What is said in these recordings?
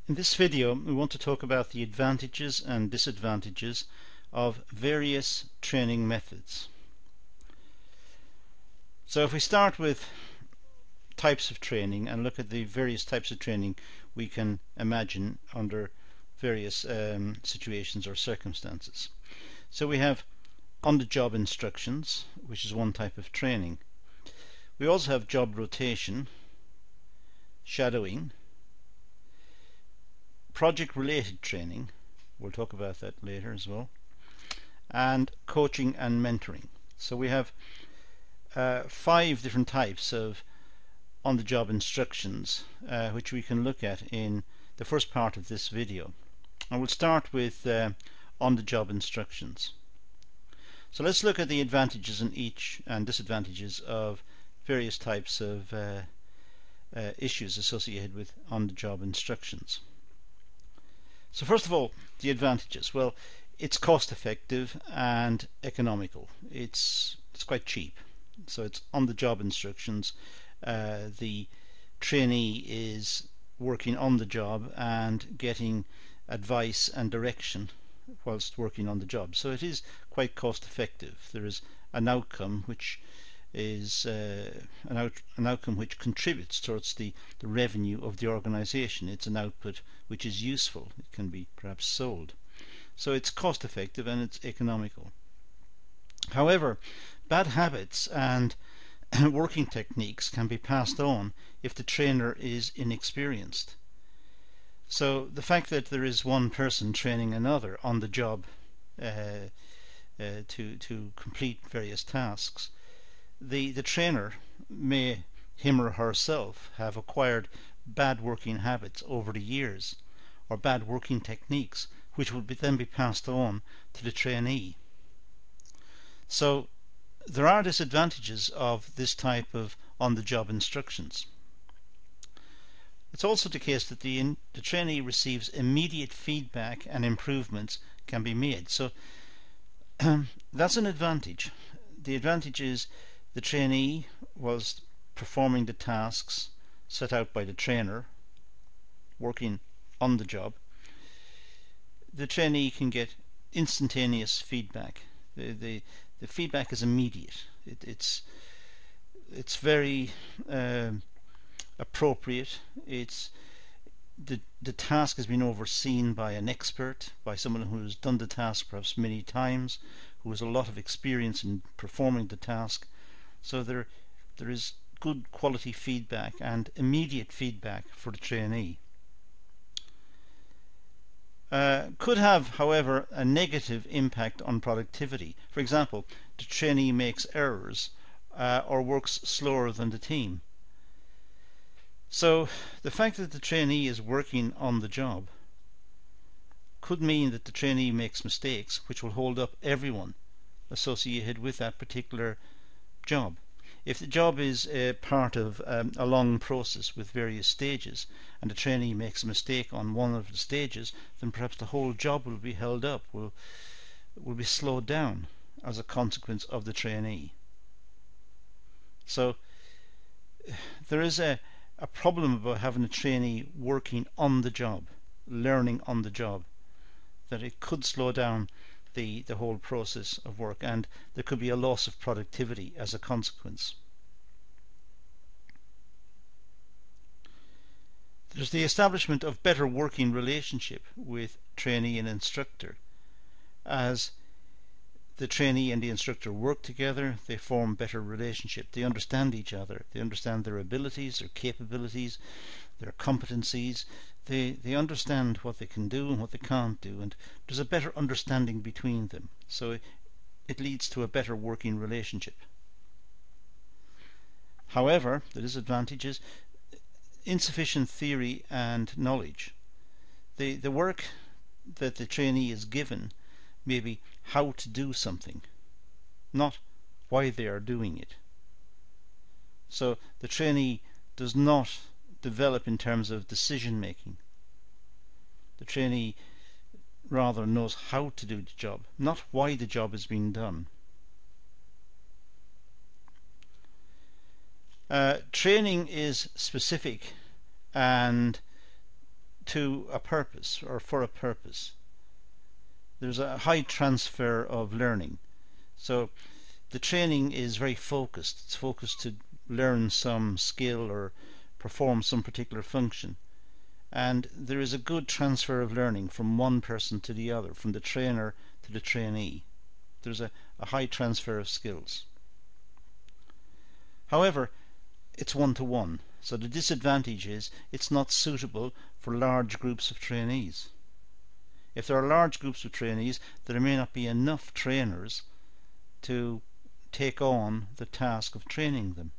In this video we want to talk about the advantages and disadvantages of various training methods. So if we start with types of training and look at the various types of training we can imagine under various situations or circumstances. So we have on-the-job instructions, which is one type of training. We also have job rotation, shadowing, project-related training, we'll talk about that later as well, and coaching and mentoring. So we have 5 different types of on-the-job instructions which we can look at in the first part of this video. And we'll start with on-the-job instructions. So let's look at the advantages in each and disadvantages of various types of issues associated with on-the-job instructions. So first of all, the advantages. Well, it's cost effective and economical. It's quite cheap. So it's on-the-job instructions. The trainee is working on the job and getting advice and direction whilst working on the job. So it is quite cost effective. There is an outcome which is an outcome which contributes towards the revenue of the organization. It's an output which is useful. It can be perhaps sold. So it's cost effective and it's economical. However, bad habits and working techniques can be passed on if the trainer is inexperienced. So the fact that there is one person training another on the job to complete various tasks, the trainer may, him or herself, have acquired bad working habits over the years, or bad working techniques, which would then be passed on to the trainee. So there are disadvantages of this type of on-the-job instructions. It's also the case that the trainee receives immediate feedback and improvements can be made. So that's an advantage. The advantage is the trainee was performing the tasks set out by the trainer, working on the job. The trainee can get instantaneous feedback. The feedback is immediate. It's very appropriate. It's the task has been overseen by an expert, by someone who has done the task perhaps many times, who has a lot of experience in performing the task. So there is good quality feedback and immediate feedback for the trainee. Could have, however, a negative impact on productivity. For example, the trainee makes errors or works slower than the team. So the fact that the trainee is working on the job could mean that the trainee makes mistakes which will hold up everyone associated with that particular job. If the job is part of a long process with various stages, and the trainee makes a mistake on one of the stages, then perhaps the whole job will be held up, will be slowed down as a consequence of the trainee. So there is a problem about having a trainee working on the job, learning on the job, that it could slow down the whole process of work, and there could be a loss of productivity as a consequence. There's the establishment of better working relationship with trainee and instructor. As the trainee and the instructor work together, they form better relationship. They understand each other. They understand their abilities, their capabilities, their competencies. They understand what they can do and what they can't do, and there's a better understanding between them. So it leads to a better working relationship. However, the disadvantage is insufficient theory and knowledge. The work that the trainee is given may be how to do something, not why they are doing it. So the trainee does not develop in terms of decision making. The trainee rather knows how to do the job, not why the job is being done. Training is specific and to a purpose or for a purpose. There's a high transfer of learning. So the training is very focused. It's focused to learn some skill or perform some particular function. And there is a good transfer of learning from one person to the other, from the trainer to the trainee. There's a high transfer of skills. However, it's one-to-one. So the disadvantage is it's not suitable for large groups of trainees. If there are large groups of trainees, there may not be enough trainers to take on the task of training them.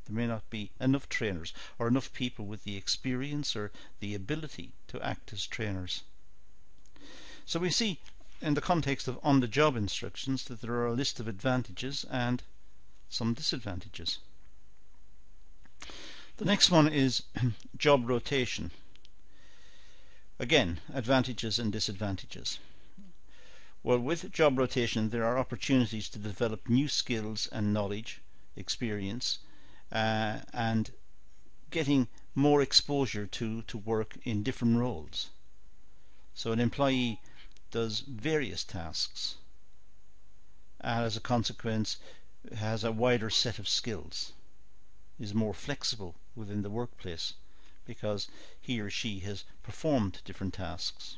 There may not be enough trainers or enough people with the experience or the ability to act as trainers. So we see in the context of on-the-job instructions that there are a list of advantages and some disadvantages. The next one is job rotation. Again, advantages and disadvantages. Well, with job rotation there are opportunities to develop new skills and knowledge, experience, and getting more exposure to work in different roles. So an employee does various tasks and as a consequence has a wider set of skills, is more flexible within the workplace because he or she has performed different tasks.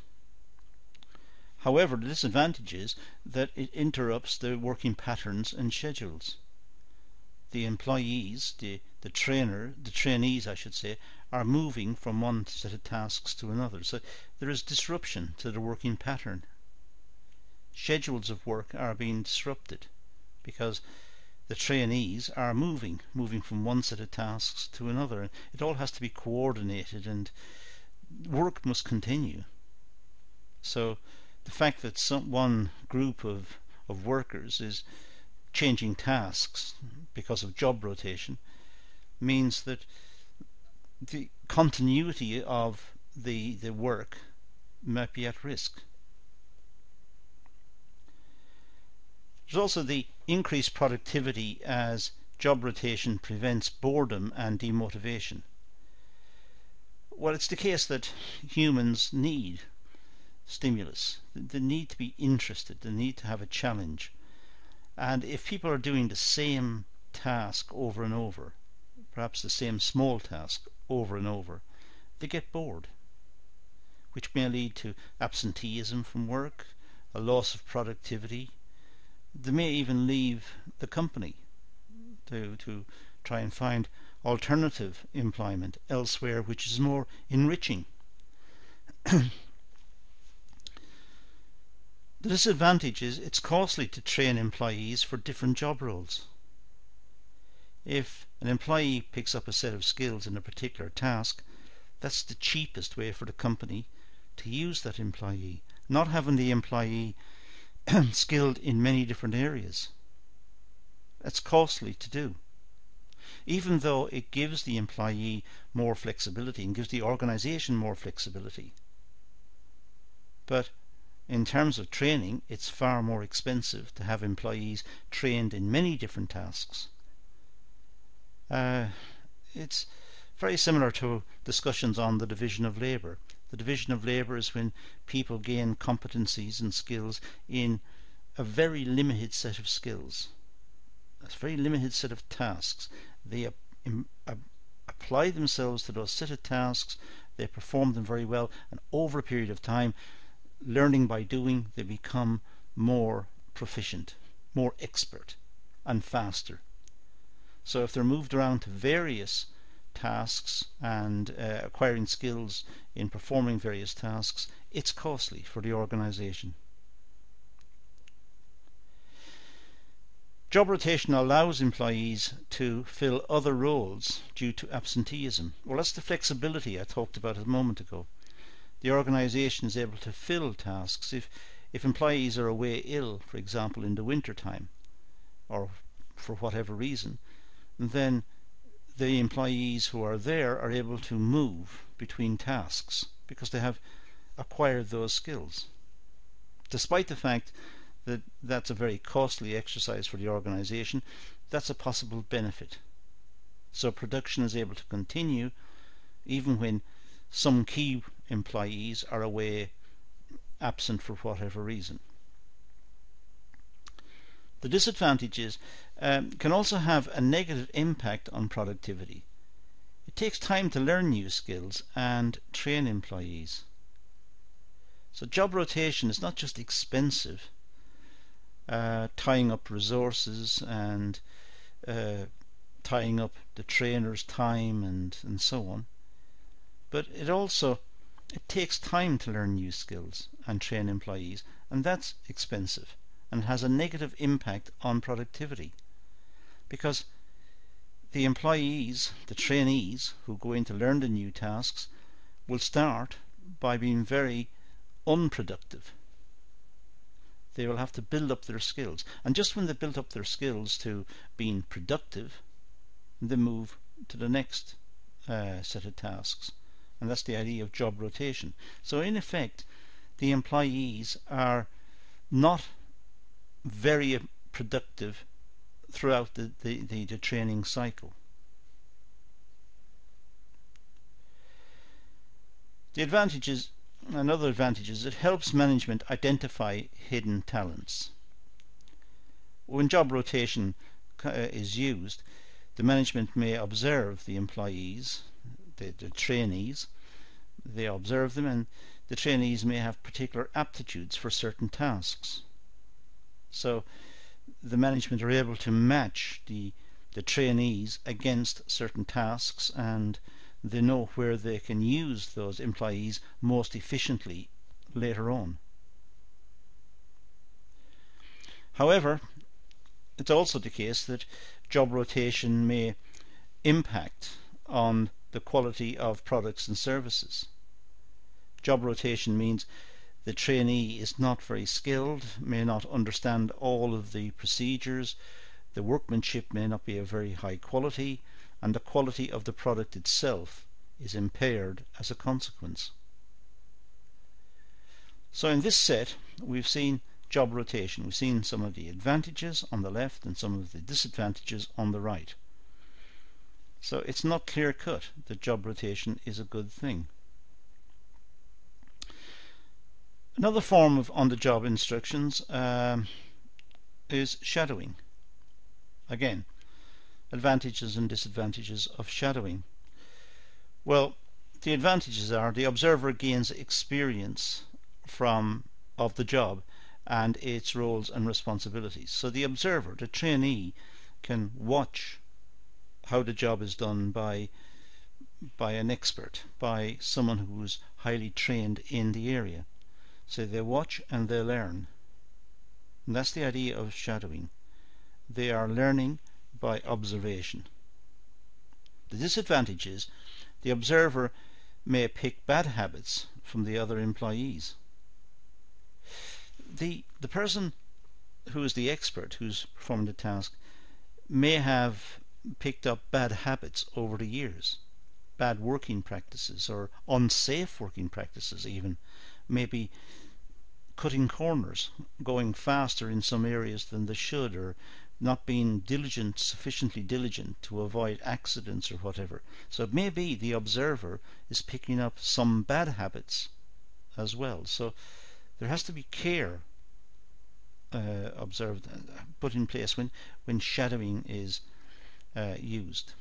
However, the disadvantage is that it interrupts the working patterns and schedules. The employees, the trainees I should say, are moving from one set of tasks to another. So there is disruption to the working pattern. Schedules of work are being disrupted because the trainees are moving from one set of tasks to another. It all has to be coordinated and work must continue. So the fact that one group of workers is changing tasks because of job rotation means that the continuity of the work might be at risk. There's also the increased productivity as job rotation prevents boredom and demotivation. Well, it's the case that humans need stimulus. They need to be interested. They need to have a challenge. And if people are doing the same task over and over, perhaps the same small task over and over, they get bored, which may lead to absenteeism from work, a loss of productivity. They may even leave the company to try and find alternative employment elsewhere which is more enriching. The disadvantage is it's costly to train employees for different job roles. If an employee picks up a set of skills in a particular task, that's the cheapest way for the company to use that employee, not having the employee skilled in many different areas. That's costly to do, even though it gives the employee more flexibility and gives the organization more flexibility. But in terms of training, it's far more expensive to have employees trained in many different tasks. It's very similar to discussions on the division of labour. The division of labour is when people gain competencies and skills in a very limited set of skills, a very limited set of tasks. They apply themselves to those set of tasks, they perform them very well, and over a period of time, learning by doing, they become more proficient, more expert, and faster. So if they're moved around to various tasks and acquiring skills in performing various tasks, it's costly for the organization. Job rotation allows employees to fill other roles due to absenteeism. Well, that's the flexibility I talked about a moment ago. The organization is able to fill tasks if employees are away ill, for example, in the winter time, or for whatever reason, then the employees who are there are able to move between tasks because they have acquired those skills. Despite the fact that that's a very costly exercise for the organization, that's a possible benefit. So production is able to continue even when some key employees are away, absent for whatever reason. The disadvantages can also have a negative impact on productivity. It takes time to learn new skills and train employees. So job rotation is not just expensive, tying up resources and tying up the trainer's time and so on, but it takes time to learn new skills and train employees, and that's expensive and has a negative impact on productivity, because the employees, the trainees who go in to learn the new tasks, will start by being very unproductive. They will have to build up their skills, and just when they build up their skills to being productive, they move to the next set of tasks, and that's the idea of job rotation. So in effect, the employees are not very productive throughout the training cycle. The advantages, another advantage is it helps management identify hidden talents. When job rotation is used, the management may observe the employees, the trainees, they observe them, and the trainees may have particular aptitudes for certain tasks. So the management are able to match the trainees against certain tasks, and they know where they can use those employees most efficiently later on. However, it's also the case that job rotation may impact on the quality of products and services. Job rotation means the trainee is not very skilled, may not understand all of the procedures, the workmanship may not be of very high quality, and the quality of the product itself is impaired as a consequence. So in this set we've seen job rotation. We've seen some of the advantages on the left and some of the disadvantages on the right. So it's not clear cut that job rotation is a good thing. Another form of on-the-job instructions is shadowing. Again, advantages and disadvantages of shadowing. Well, the advantages are the observer gains experience of the job and its roles and responsibilities. So the observer, the trainee, can watch how the job is done by an expert, by someone who's highly trained in the area. So they watch and they learn. And that's the idea of shadowing. They are learning by observation. The disadvantage is the observer may pick bad habits from the other employees. The person who is the expert, who's performing the task, may have picked up bad habits over the years, bad working practices or unsafe working practices even, maybe cutting corners, going faster in some areas than they should, or not being sufficiently diligent to avoid accidents or whatever. So it may be the observer is picking up some bad habits as well. So there has to be care observed, put in place when shadowing is used.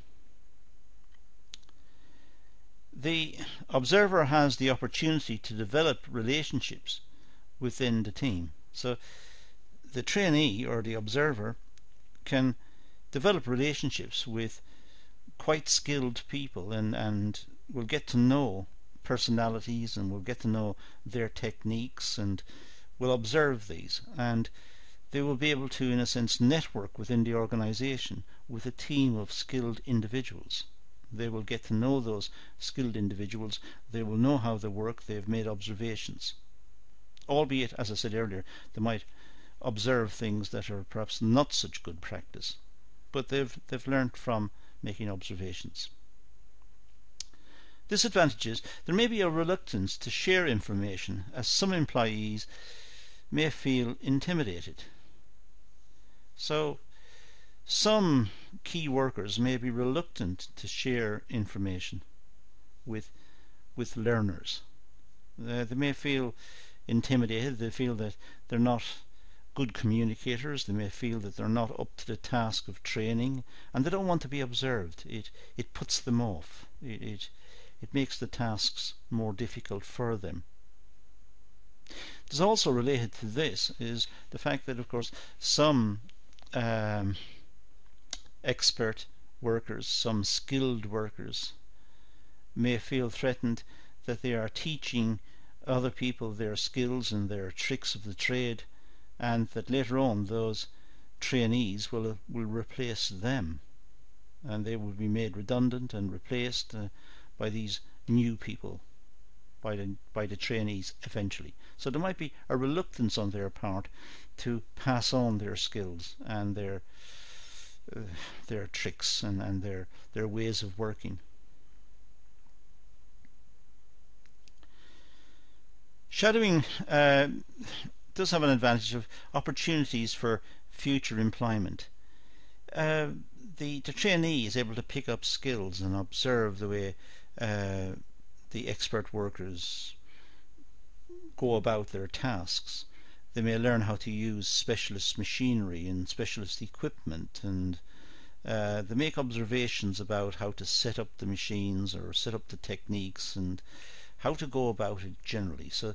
The observer has the opportunity to develop relationships within the team. So the trainee or the observer can develop relationships with quite skilled people and will get to know personalities and will get to know their techniques and will observe these, and they will be able to, in a sense, network within the organization with a team of skilled individuals. They will get to know those skilled individuals, they will know how they work, they've made observations. Albeit, as I said earlier, they might observe things that are perhaps not such good practice, but they've learned from making observations. Disadvantages: there may be a reluctance to share information, as some employees may feel intimidated. So some key workers may be reluctant to share information with learners. They may feel intimidated, they feel that they're not good communicators, they may feel that they're not up to the task of training, and they don't want to be observed. It puts them off. It makes the tasks more difficult for them. There's also related to this is the fact that, of course, some expert workers, some skilled workers may feel threatened that they are teaching other people their skills and their tricks of the trade, and that later on those trainees will replace them, and they will be made redundant and replaced by these new people, by the trainees eventually. So there might be a reluctance on their part to pass on their skills and their tricks and their ways of working. Shadowing does have an advantage of opportunities for future employment. The trainee is able to pick up skills and observe the way the expert workers go about their tasks. They may learn how to use specialist machinery and specialist equipment, and they make observations about how to set up the machines or set up the techniques and how to go about it generally. So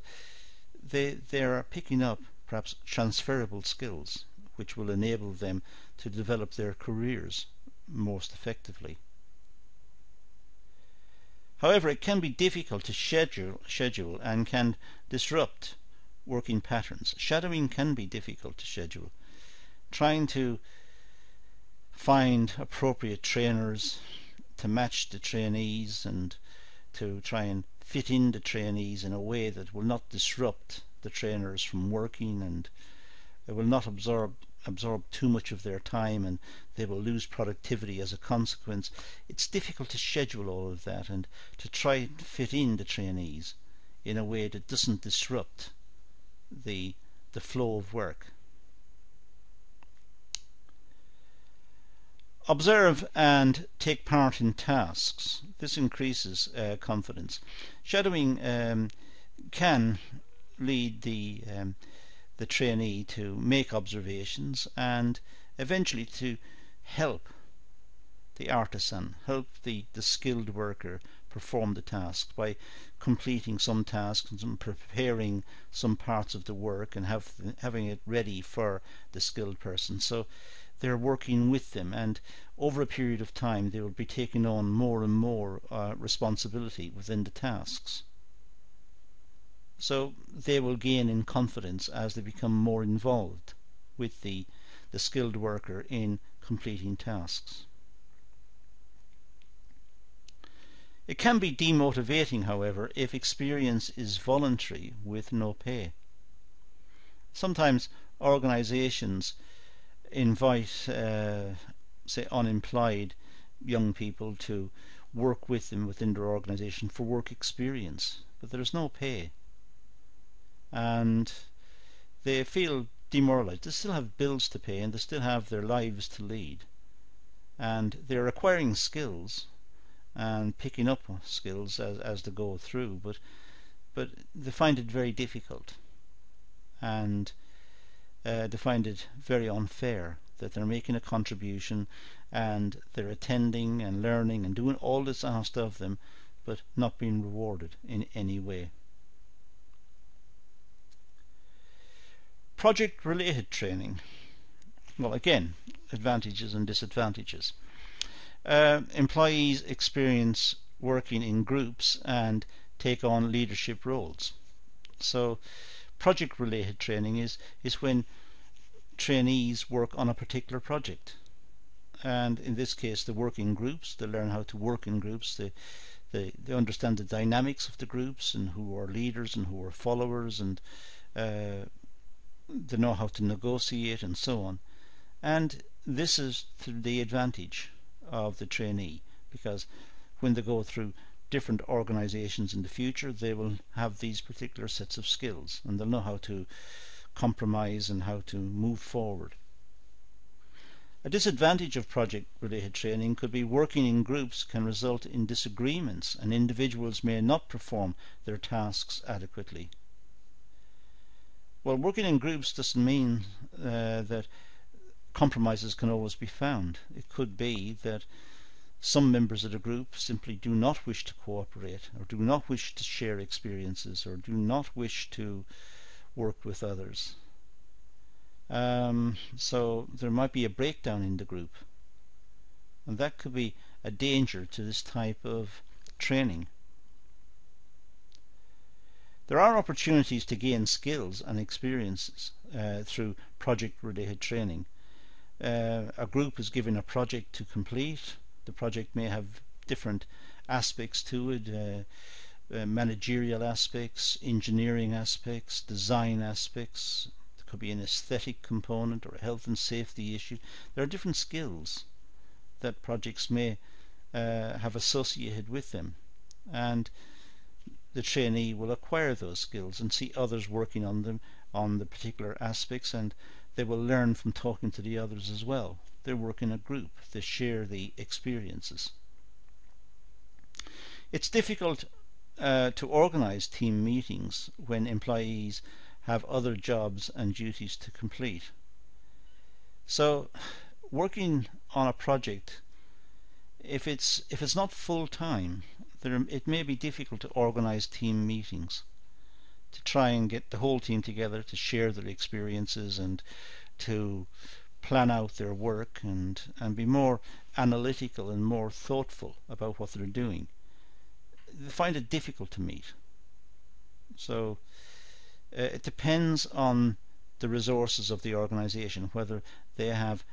they are picking up perhaps transferable skills which will enable them to develop their careers most effectively. However, it can be difficult to schedule and can disrupt working patterns. Shadowing can be difficult to schedule. Trying to find appropriate trainers to match the trainees and to try and fit in the trainees in a way that will not disrupt the trainers from working, and it will not absorb too much of their time, and they will lose productivity as a consequence. It's difficult to schedule all of that and to try and fit in the trainees in a way that doesn't disrupt the flow of work. Observe and take part in tasks. This increases confidence. Shadowing can lead the trainee to make observations and eventually to help the artisan, help the skilled worker perform the task by completing some tasks and preparing some parts of the work and having it ready for the skilled person. So they're working with them, and over a period of time they will be taking on more and more responsibility within the tasks. So they will gain in confidence as they become more involved with the skilled worker in completing tasks. It can be demotivating, however, if experience is voluntary with no pay. Sometimes organizations invite, say, unemployed young people to work with them within their organization for work experience, but there is no pay, and they feel demoralized. They still have bills to pay and they still have their lives to lead, and they're acquiring skills and picking up skills as they go through, but they find it very difficult, and they find it very unfair that they're making a contribution and they're attending and learning and doing all that's asked of them, but not being rewarded in any way. Project-related training. Well, again, advantages and disadvantages. Employees experience working in groups and take on leadership roles. So project-related training is when trainees work on a particular project, and in this case they work in groups. They learn how to work in groups. They understand the dynamics of the groups and who are leaders and who are followers, and they know how to negotiate and so on. And this is to the advantage of the trainee, because when they go through different organizations in the future, they will have these particular sets of skills and they'll know how to compromise and how to move forward. A disadvantage of project-related training could be working in groups can result in disagreements and individuals may not perform their tasks adequately. Well, working in groups doesn't mean that compromises can always be found. It could be that some members of the group simply do not wish to cooperate, or do not wish to share experiences, or do not wish to work with others. So there might be a breakdown in the group, and that could be a danger to this type of training. There are opportunities to gain skills and experiences through project-related training. A group is given a project to complete. The project may have different aspects to it, managerial aspects, engineering aspects, design aspects. There could be an aesthetic component or a health and safety issue. There are different skills that projects may have associated with them, and the trainee will acquire those skills and see others working on them, on the particular aspects, and they will learn from talking to the others as well. They work in a group, they share the experiences. It's difficult to organize team meetings when employees have other jobs and duties to complete. So working on a project, if it's not full-time, it may be difficult to organize team meetings, to try and get the whole team together to share their experiences and to plan out their work and be more analytical and more thoughtful about what they're doing. They find it difficult to meet. So it depends on the resources of the organization, whether they have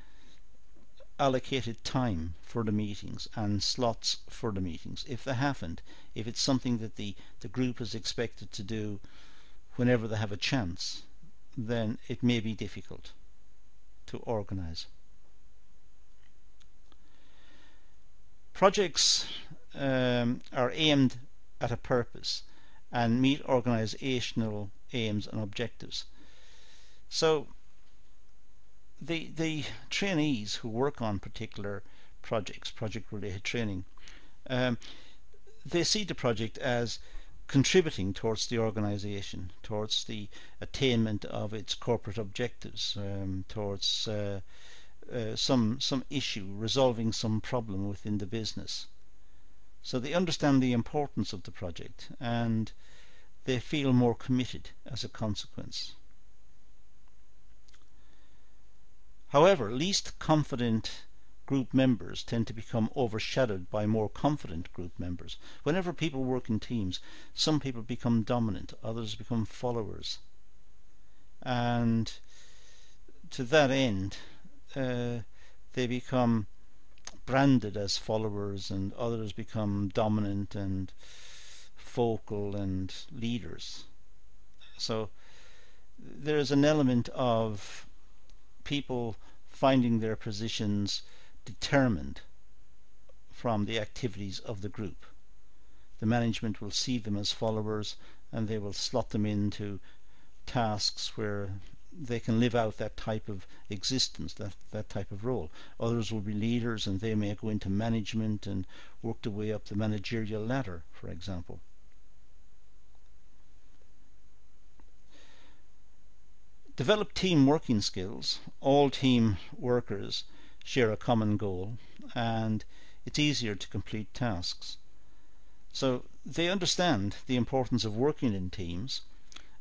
allocated time for the meetings and slots for the meetings. If they haven't, if it's something that the group is expected to do whenever they have a chance, then it may be difficult to organize. Projects are aimed at a purpose and meet organizational aims and objectives. So the trainees who work on particular projects, project-related training, they see the project as contributing towards the organization, towards the attainment of its corporate objectives, towards some issue, resolving some problem within the business. So they understand the importance of the project and they feel more committed as a consequence. However, least confident group members tend to become overshadowed by more confident group members. Whenever people work in teams, some people become dominant, others become followers. And to that end, they become branded as followers and others become dominant and focal and leaders. So there is an element of people finding their positions determined from the activities of the group. The management will see them as followers and they will slot them into tasks where they can live out that type of existence, that type of role. Others will be leaders and they may go into management and work their way up the managerial ladder, for example. Develop team working skills. All team workers share a common goal and it's easier to complete tasks. So they understand the importance of working in teams.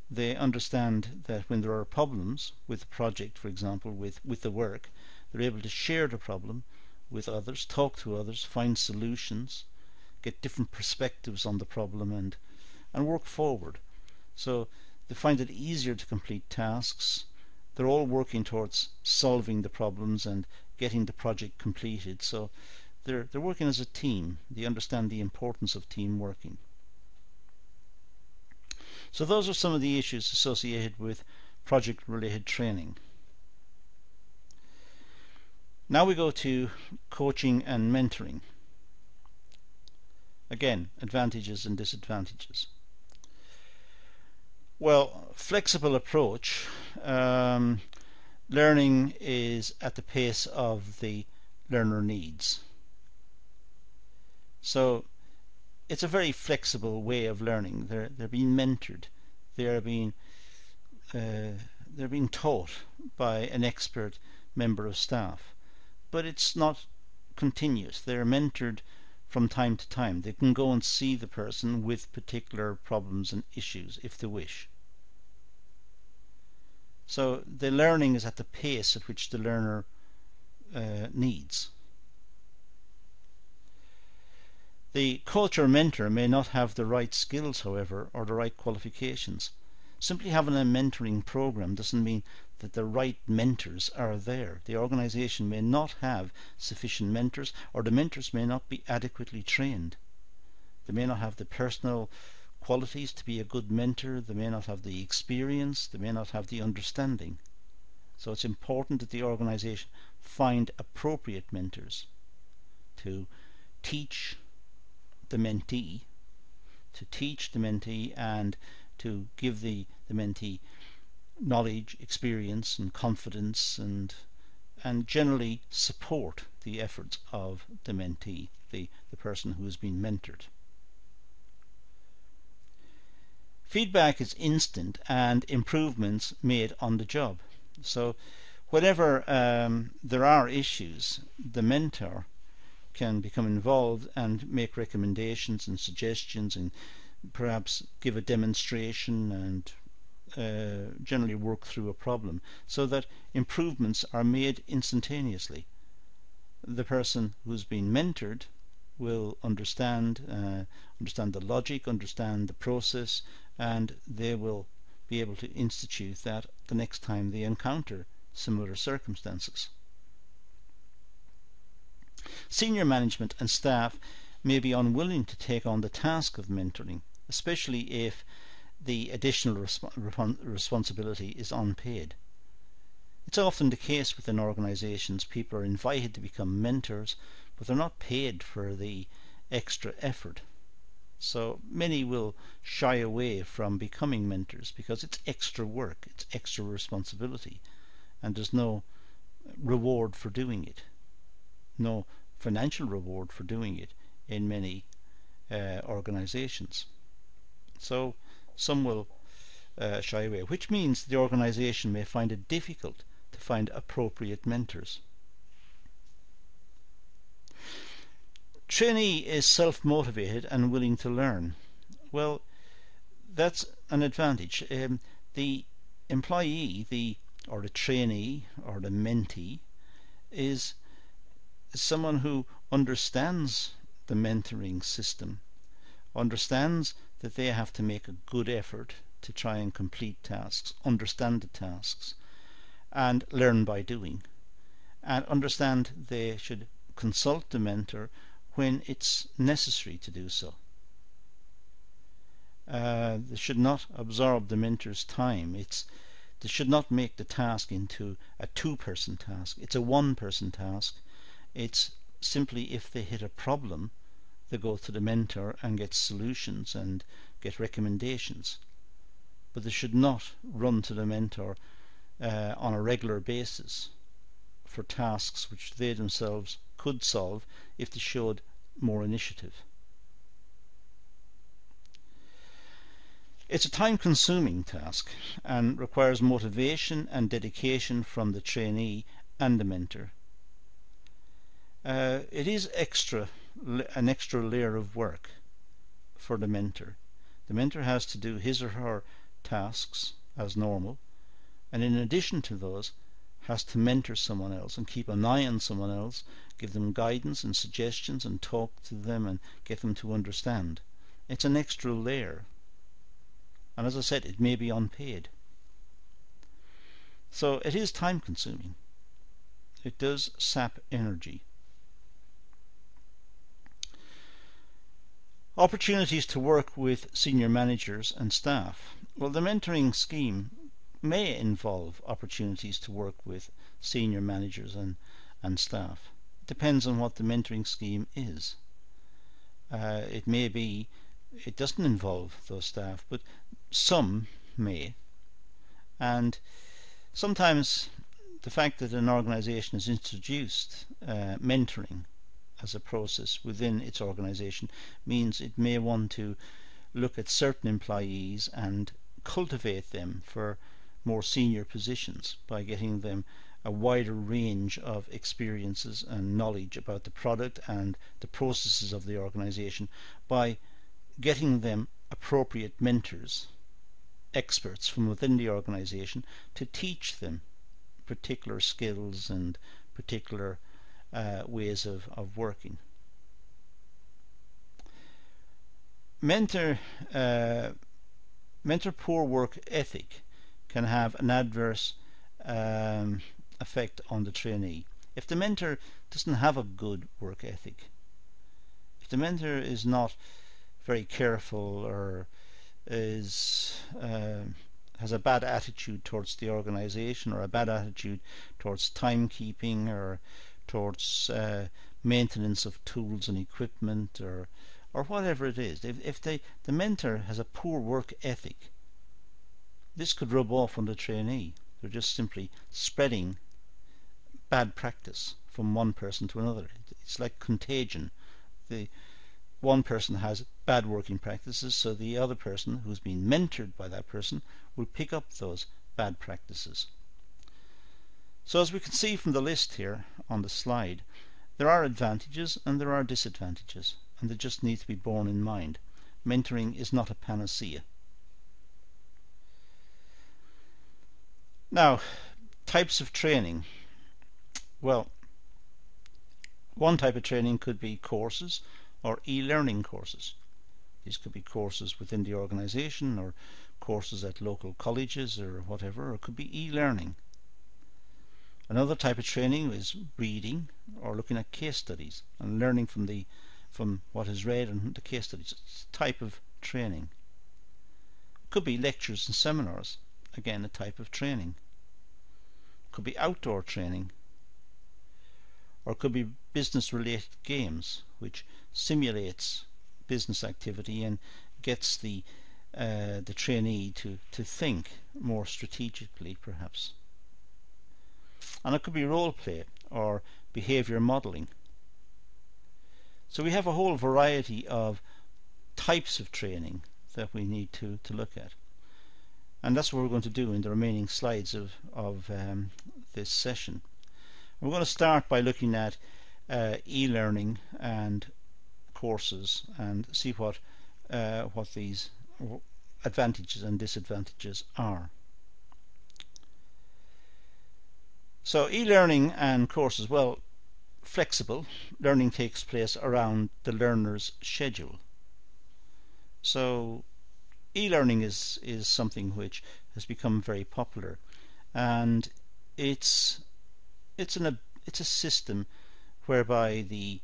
They understand that when there are problems with the project, for example, with the work, they're able to share the problem with others, talk to others, find solutions, get different perspectives on the problem and work forward. So they find it easier to complete tasks. They're all working towards solving the problems and getting the project completed. So they're working as a team. They understand the importance of team working. So those are some of the issues associated with project-related training. Now we go to coaching and mentoring. Again, advantages and disadvantages. Well, flexible approach learning is at the pace of the learner needs. So it's a very flexible way of learning. They're being mentored. They're being taught by an expert member of staff, but it's not continuous. They're mentored from time to time. They can go and see the person with particular problems and issues if they wish. So the learning is at the pace at which the learner needs. The coach or mentor may not have the right skills, however, or the right qualifications. Simply having a mentoring program doesn't mean that the right mentors are there. The organization may not have sufficient mentors, or the mentors may not be adequately trained. They may not have the personal qualities to be a good mentor. They may not have the experience. They may not have the understanding. So it's important that the organization find appropriate mentors to teach the mentee, and to give the mentee knowledge, experience and confidence, and generally support the efforts of the mentee, the person who has been mentored. Feedback is instant and improvements made on the job. So whenever there are issues, the mentor can become involved and make recommendations and suggestions, and perhaps give a demonstration, and generally work through a problem, so that improvements are made instantaneously. The person who's been mentored will understand the logic, understand the process, and they will be able to institute that the next time they encounter similar circumstances. Senior management and staff may be unwilling to take on the task of mentoring, especially if the additional responsibility is unpaid. It's often the case within organizations. People are invited to become mentors, but they're not paid for the extra effort. So many will shy away from becoming mentors because it's extra work, it's extra responsibility, and there's no reward for doing it. No financial reward for doing it in many organizations. So some will shy away, which means the organization may find it difficult to find appropriate mentors. Trainee is self-motivated and willing to learn. Well, that's an advantage. The employee, or the trainee, or the mentee, is someone who understands the mentoring system, understands that they have to make a good effort to try and complete tasks, understand the tasks, and learn by doing, and understand they should consult the mentor when it's necessary to do so. They should not absorb the mentor's time. They should not make the task into a two-person task. It's a one-person task. It's simply, if they hit a problem, they go to the mentor and get solutions and get recommendations. But they should not run to the mentor on a regular basis for tasks which they themselves could solve if they showed more initiative. It's a time-consuming task and requires motivation and dedication from the trainee and the mentor. It is an extra layer of work for the mentor. The mentor has to do his or her tasks as normal, and in addition to those has to mentor someone else and keep an eye on someone else, give them guidance and suggestions and talk to them and get them to understand. It's an extra layer, and as I said, it may be unpaid. So it is time consuming. It does sap energy. Opportunities to work with senior managers and staff. Well, the mentoring scheme may involve opportunities to work with senior managers and staff. It depends on what the mentoring scheme is. It may be it doesn't involve those staff, but some may. And sometimes the fact that an organization has introduced mentoring as a process within its organization means it may want to look at certain employees and cultivate them for more senior positions by getting them a wider range of experiences and knowledge about the product and the processes of the organization, by getting them appropriate mentors, experts from within the organization, to teach them particular skills and particular ways of working. Mentor poor work ethic can have an adverse effect on the trainee. If the mentor doesn't have a good work ethic, if the mentor is not very careful or has a bad attitude towards the organization, or a bad attitude towards timekeeping, or towards maintenance of tools and equipment, or whatever it is, if the mentor has a poor work ethic, this could rub off on the trainee. They're just simply spreading bad practice from one person to another. It's like contagion. The one person has bad working practices, so the other person who's been mentored by that person will pick up those bad practices. So as we can see from the list here on the slide, there are advantages and there are disadvantages, and they just need to be borne in mind. Mentoring is not a panacea. Now, types of training. Well, one type of training could be courses or e-learning courses. These could be courses within the organization, or courses at local colleges or whatever, or it could be e-learning. Another type of training is reading or looking at case studies and learning from what is read and the case studies. It's a type of training. It could be lectures and seminars, again a type of training. It could be outdoor training, or it could be business related games which simulates business activity and gets the trainee to think more strategically, perhaps. And it could be role play or behavior modeling. So we have a whole variety of types of training that we need to look at, and that's what we're going to do in the remaining slides of this session. We're going to start by looking at e-learning and courses and see what these advantages and disadvantages are. So e-learning and courses, well, flexible. Learning takes place around the learner's schedule. So e-learning is something which has become very popular, and it's a system whereby the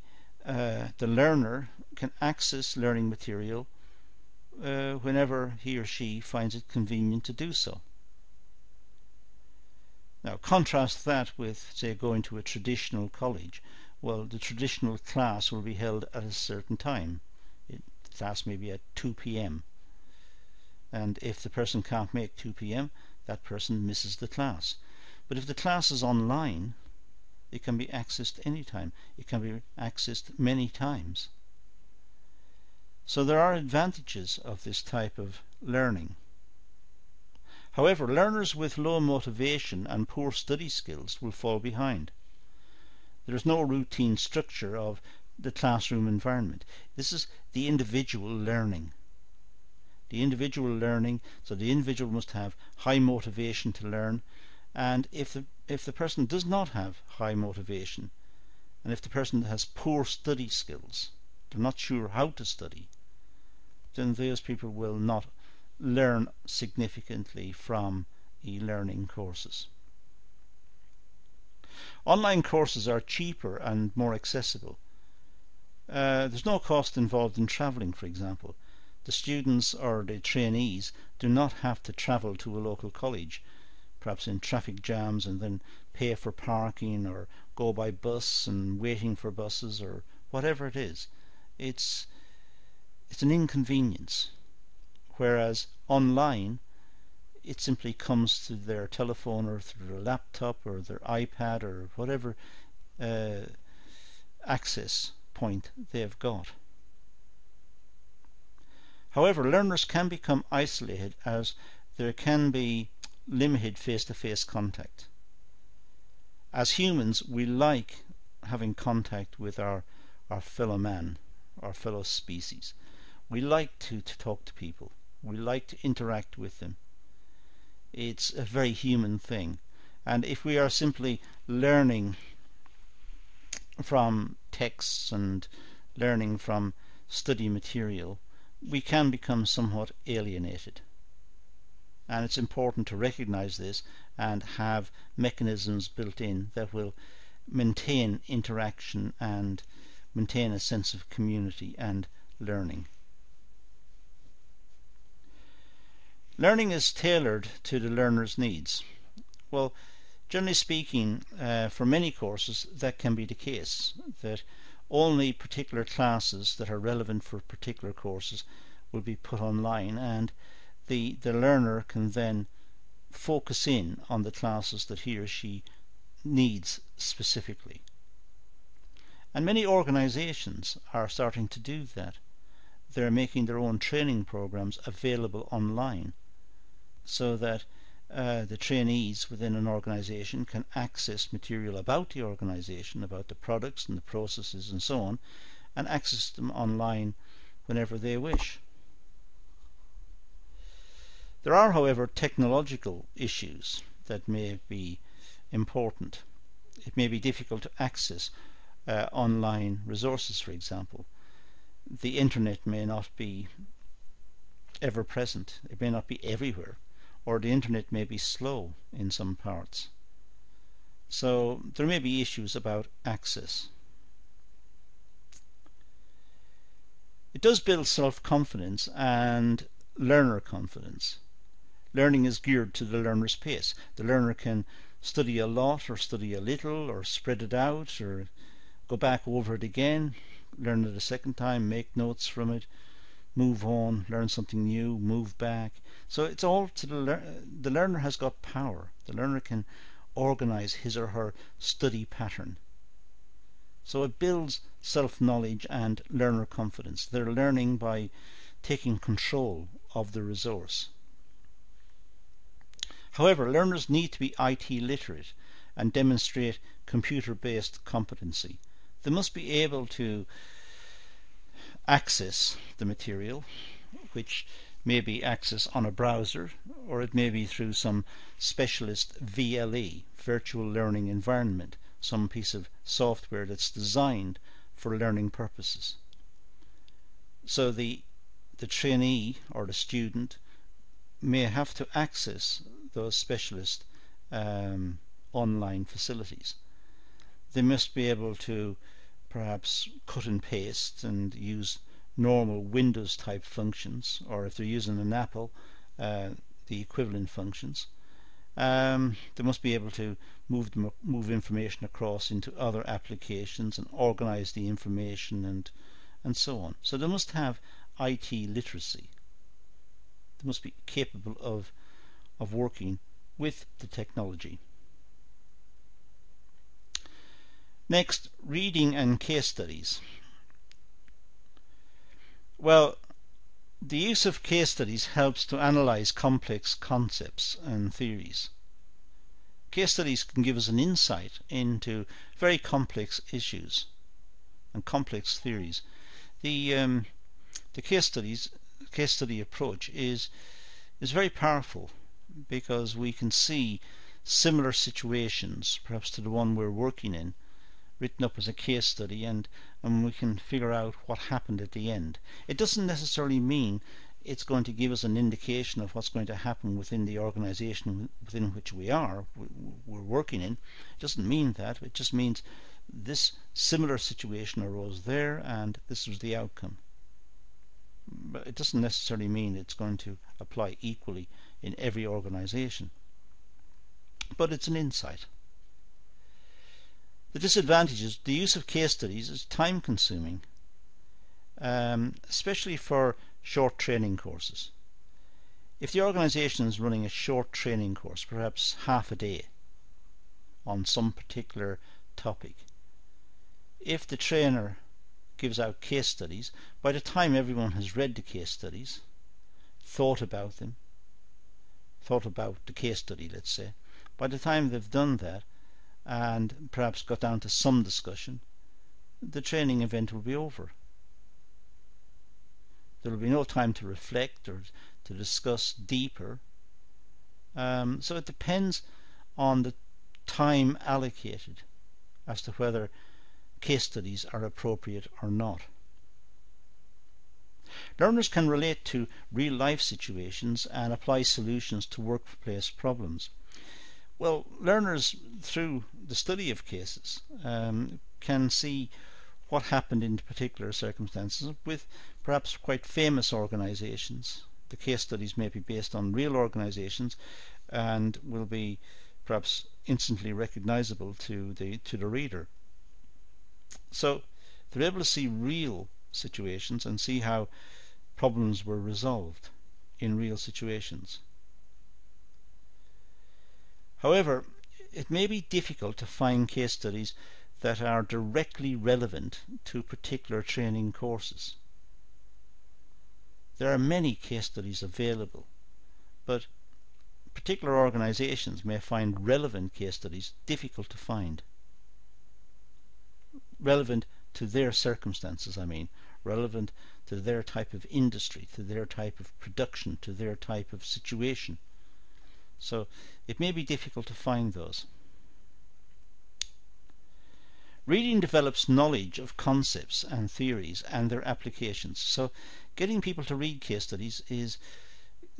learner can access learning material whenever he or she finds it convenient to do so. Now contrast that with, say, going to a traditional college. Well, the traditional class will be held at a certain time. The class may be at 2 p.m. and if the person can't make 2 p.m, that person misses the class. But if the class is online, it can be accessed anytime. It can be accessed many times. So there are advantages of this type of learning. However, learners with low motivation and poor study skills will fall behind. There is no routine structure of the classroom environment. This is the individual learning. The individual learning, so the individual must have high motivation to learn, and if the person does not have high motivation, and if the person has poor study skills, they're not sure how to study, then those people will not learn significantly from e-learning courses. Online courses are cheaper and more accessible. There's no cost involved in travelling, for example. The students or the trainees do not have to travel to a local college, perhaps in traffic jams, and then pay for parking or go by bus and waiting for buses or whatever it is. It's an inconvenience. Whereas online it simply comes to their telephone or through their laptop or their iPad or whatever access point they've got. However, learners can become isolated as there can be limited face-to-face contact. As humans, we like having contact with our fellow man, our fellow species. We like to talk to people. We like to interact with them. It's a very human thing. And if we are simply learning from texts and learning from study material, we can become somewhat alienated. And it's important to recognize this and have mechanisms built in that will maintain interaction and maintain a sense of community and learning. Learning is tailored to the learner's needs. Well, generally speaking, for many courses that can be the case, that only particular classes that are relevant for particular courses will be put online, and the learner can then focus in on the classes that he or she needs specifically. And many organizations are starting to do that. They're making their own training programs available online so that the trainees within an organization can access material about the organization, about the products and the processes and so on, and access them online whenever they wish. There are, however, technological issues that may be important. It may be difficult to access online resources, for example. The internet may not be ever present. It may not be everywhere, or the internet may be slow in some parts. So there may be issues about access. It does build self-confidence and learner confidence. Learning is geared to the learner's pace. The learner can study a lot or study a little or spread it out or go back over it again, learn it a second time, make notes from it, move on, learn something new, move back. So it's all to the learner has got power. The learner can organize his or her study pattern. So it builds self-knowledge and learner confidence. They're learning by taking control of the resource. However, learners need to be IT literate and demonstrate computer-based competency. They must be able to access the material, which may be accessed on a browser, or it may be through some specialist VLE, virtual learning environment, some piece of software that's designed for learning purposes. So the trainee or the student may have to access those specialist online facilities. They must be able to perhaps cut and paste and use normal Windows type functions, or if they're using an Apple, the equivalent functions. They must be able to move information across into other applications and organize the information and so on. So they must have IT literacy. They must be capable of working with the technology. Next, reading and case studies. Well, the use of case studies helps to analyze complex concepts and theories. Case studies can give us an insight into very complex issues and complex theories. The case study approach is very powerful because we can see similar situations, perhaps to the one we're working in, written up as a case study, and we can figure out what happened at the end. It doesn't necessarily mean it's going to give us an indication of what's going to happen within the organization within which we're working in. It doesn't mean that. It just means this similar situation arose there and this was the outcome. But it doesn't necessarily mean it's going to apply equally in every organization. But it's an insight. The disadvantages: the use of case studies is time consuming, especially for short training courses. If the organisation is running a short training course, perhaps half a day, on some particular topic, if the trainer gives out case studies, by the time everyone has read the case studies, thought about them, thought about the case study, let's say, by the time they've done that and perhaps got down to some discussion, the training event will be over. There will be no time to reflect or to discuss deeper. So it depends on the time allocated as to whether case studies are appropriate or not. Learners can relate to real life situations and apply solutions to workplace problems. Well, learners, through the study of cases, can see what happened in particular circumstances with perhaps quite famous organisations. The case studies may be based on real organisations and will be perhaps instantly recognisable to the reader. So they're able to see real situations and see how problems were resolved in real situations. However, it may be difficult to find case studies that are directly relevant to particular training courses. There are many case studies available, but particular organisations may find relevant case studies difficult to find. Relevant to their circumstances, relevant to their type of industry, to their type of production, to their type of situation. So it may be difficult to find those. Reading develops knowledge of concepts and theories and their applications. So getting people to read case studies is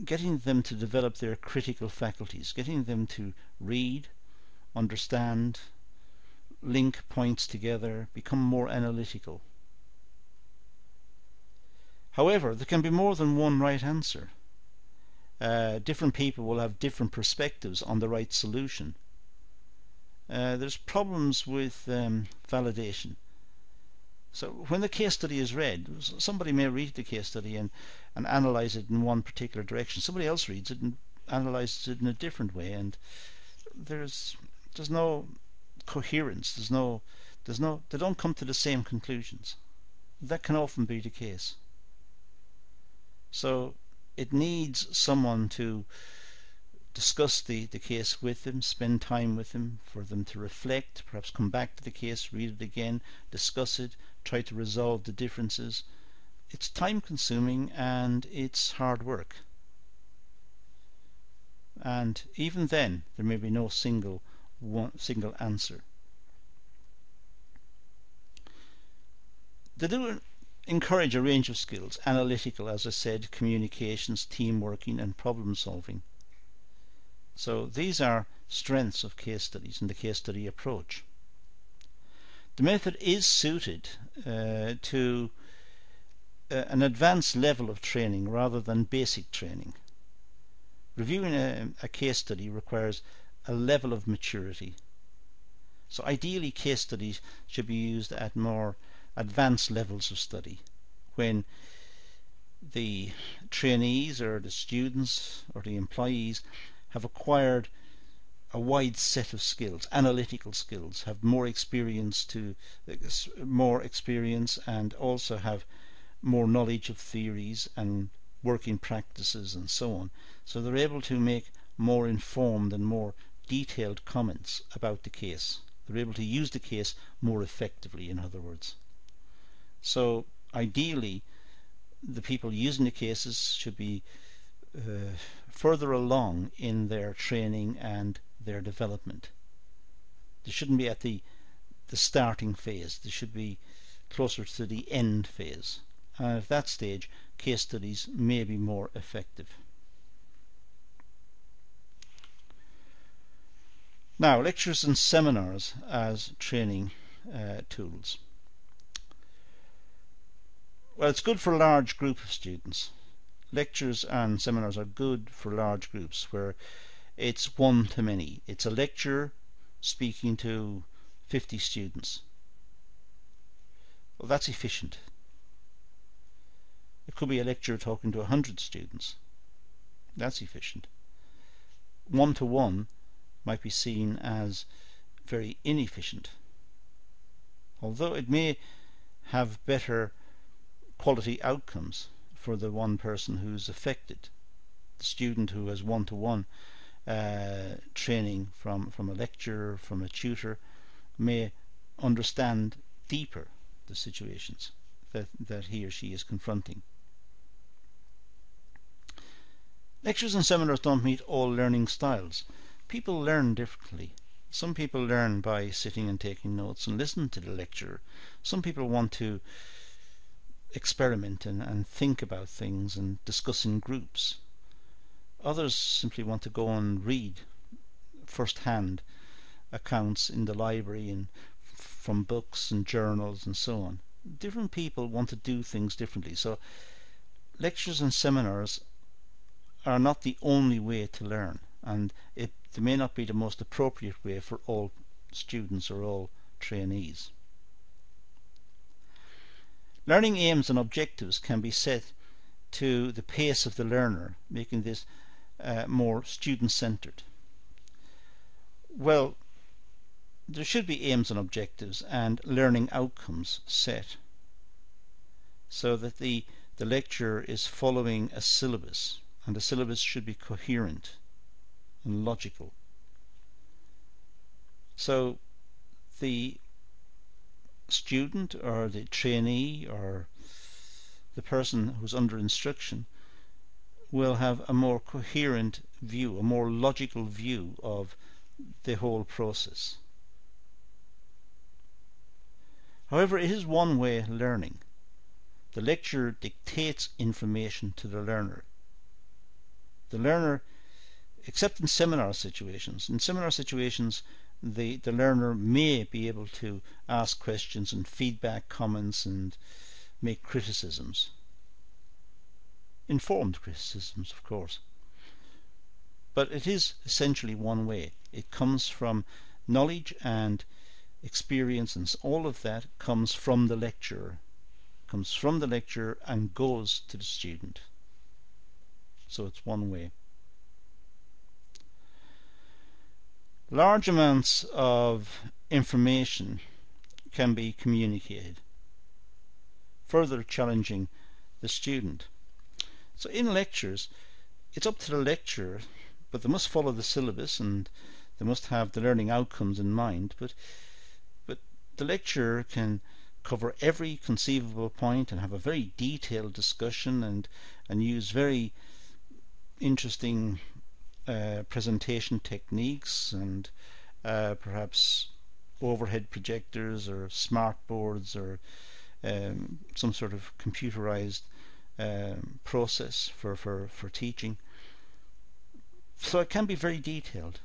getting them to develop their critical faculties, getting them to read, understand, link points together, become more analytical. However, there can be more than one right answer. Different people will have different perspectives on the right solution. There's problems with validation. So when the case study is read, somebody may read the case study and analyze it in one particular direction. Somebody else reads it and analyzes it in a different way, and there's no coherence. They don't come to the same conclusions. That can often be the case. So it needs someone to discuss the case with them, spend time with them, for them to reflect, perhaps come back to the case, read it again, discuss it, try to resolve the differences. It's time consuming and it's hard work. And even then there may be no single answer. They do encourage a range of skills: analytical, as I said, communications, team working and problem solving. So these are strengths of case studies and the case study approach. The method is suited to an advanced level of training rather than basic training. Reviewing a case study requires a level of maturity. So ideally case studies should be used at more advanced levels of study, when the trainees or the students or the employees have acquired a wide set of skills, analytical skills, have more experience and also have more knowledge of theories and working practices and so on. So they're able to make more informed and more detailed comments about the case. They're able to use the case more effectively, in other words. So ideally the people using the cases should be further along in their training and their development. They shouldn't be at the starting phase. They should be closer to the end phase. And at that stage, case studies may be more effective. Now, lectures and seminars as training tools. Well, it's good for a large group of students. Lectures and seminars are good for large groups where it's one-to-many. It's a lecturer speaking to 50 students. Well, that's efficient. It could be a lecturer talking to 100 students. That's efficient. One-to-one might be seen as very inefficient, although it may have better quality outcomes for the one person who's affected. The student who has one-to-one training from a lecturer, from a tutor, may understand deeper the situations that he or she is confronting. Lectures and seminars don't meet all learning styles. People learn differently. Some people learn by sitting and taking notes and listening to the lecturer. Some people want to experiment and think about things and discuss in groups. Others simply want to go and read first-hand accounts in the library and from books and journals and so on. Different people want to do things differently. So lectures and seminars are not the only way to learn, and they may not be the most appropriate way for all students or all trainees. Learning aims and objectives can be set to the pace of the learner, making this more student-centered. Well, there should be aims and objectives and learning outcomes set so that the lecturer is following a syllabus, and the syllabus should be coherent and logical. So the student or the trainee or the person who's under instruction will have a more coherent view, a more logical view of the whole process. However, it is one way learning. The lecturer dictates information to the learner. The learner, except in seminar situations, the learner may be able to ask questions and feedback comments and make criticisms. Informed criticisms, of course. But it is essentially one way. It comes from knowledge and experience, and all of that comes from the lecturer. And goes to the student. So it's one way. Large amounts of information can be communicated, further challenging the student. So in lectures, it's up to the lecturer, but they must follow the syllabus and they must have the learning outcomes in mind. But the lecturer can cover every conceivable point and have a very detailed discussion and use very interesting presentation techniques and perhaps overhead projectors or smart boards or some sort of computerized process for teaching. So it can be very detailed.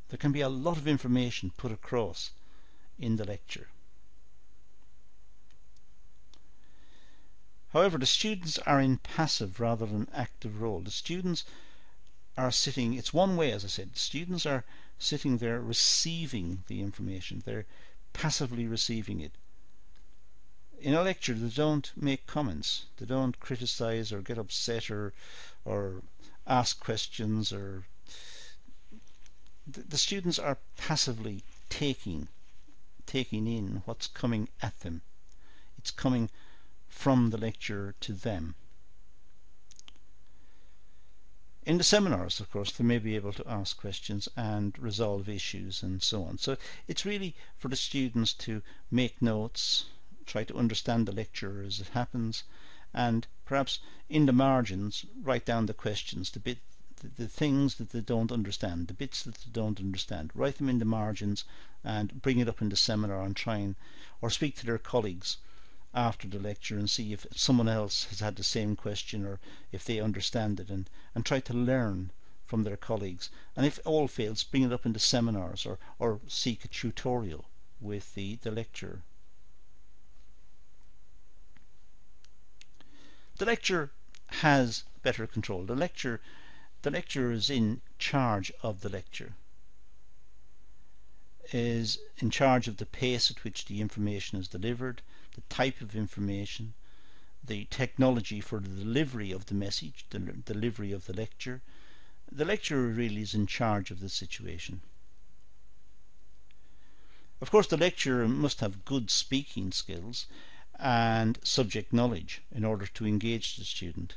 There can be a lot of information put across in the lecture. However, the students are in passive rather than active role. The students are sitting, it's one way, as I said, students are sitting there receiving the information. They're passively receiving it. In a lecture, they don't make comments. They don't criticize or get upset or ask questions. Or the students are passively taking in what's coming at them. It's coming from the lecturer to them. In the seminars, of course, they may be able to ask questions and resolve issues and so on. So it's really for the students to make notes, try to understand the lecture as it happens, and perhaps in the margins write down the questions, the things that they don't understand, the bits that they don't understand. Write them in the margins and bring it up in the seminar and or speak to their colleagues after the lecture and see if someone else has had the same question or if they understand it, and try to learn from their colleagues. And if all fails, bring it up in the seminars or seek a tutorial with the lecturer. The lecturer has better control. The lecturer is in charge of the lecture, is in charge of the pace at which the information is delivered, the type of information, the technology for the delivery of the message, the delivery of the lecture. The lecturer really is in charge of the situation. Of course, the lecturer must have good speaking skills and subject knowledge in order to engage the student.